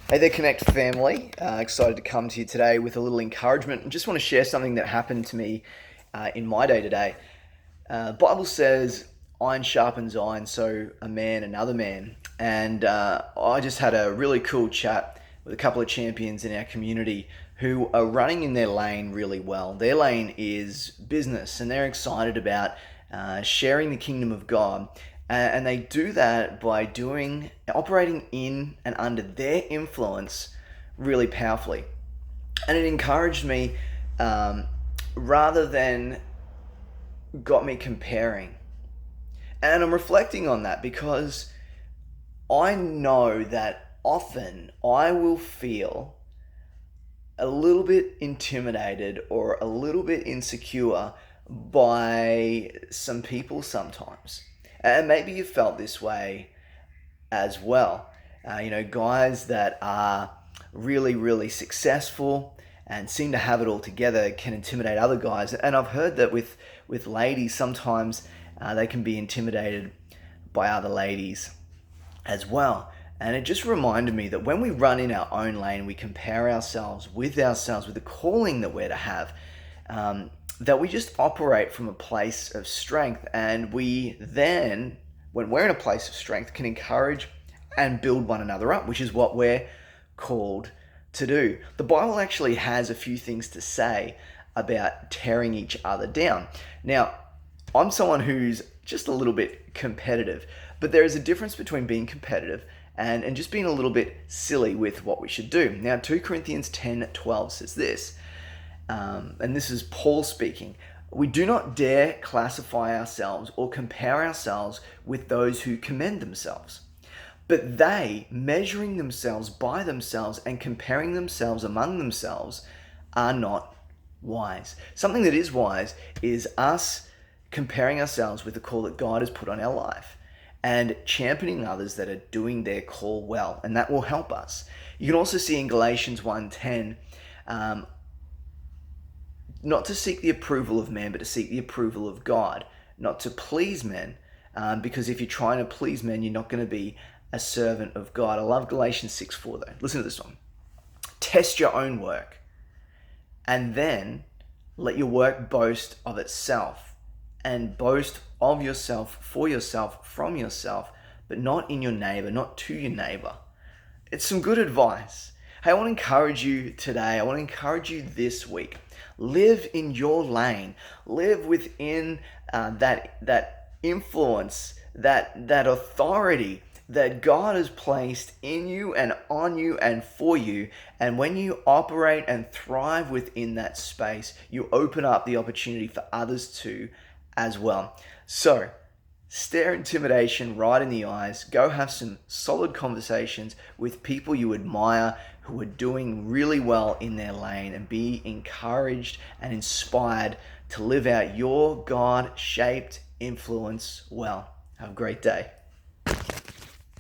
Hey there, Connect family. Excited to come to you today with a little encouragement and just want to share something that happened to me in my day to day. Bible says, iron sharpens iron, so a man another man. And I just had a really cool chat with a couple of champions in our community who are running in their lane really well. Their lane is business, and they're excited about sharing the kingdom of God. And they do that by operating in and under their influence really powerfully. And it encouraged me rather than got me comparing. And I'm reflecting on that because I know that often I will feel a little bit intimidated or a little bit insecure by some people sometimes. And maybe you felt this way as well. Guys that are really, really successful and seem to have it all together can intimidate other guys. And I've heard that with ladies, sometimes they can be intimidated by other ladies as well. And it just reminded me that when we run in our own lane, we compare ourselves, with the calling that we're to have, that we just operate from a place of strength. And we then, when we're in a place of strength, can encourage and build one another up, which is what we're called to do. The Bible actually has a few things to say about tearing each other down. Now, I'm someone who's just a little bit competitive, but there is a difference between being competitive and just being a little bit silly with what we should do. Now, 2 Corinthians 10:12 says this, and this is Paul speaking. We do not dare classify ourselves or compare ourselves with those who commend themselves. But they, measuring themselves by themselves and comparing themselves among themselves, are not wise. Something that is wise is us comparing ourselves with the call that God has put on our life and championing others that are doing their call well, and that will help us. You can also see in Galatians 1:10, not to seek the approval of man, but to seek the approval of God, not to please men, because if you're trying to please men, you're not going to be a servant of God. I love Galatians 6:4 though. Listen to this one. Test your own work, and then let your work boast of itself, and boast of yourself, for yourself, from yourself, but not in your neighbor, not to your neighbor. It's some good advice. Hey, I want to encourage you today. I want to encourage you this week. Live in your lane. Live within that influence, that authority that God has placed in you and on you and for you. And when you operate and thrive within that space, you open up the opportunity for others to as well. So, stare intimidation right in the eyes. Go have some solid conversations with people you admire who are doing really well in their lane, and be encouraged and inspired to live out your God-shaped influence well. Have a great day.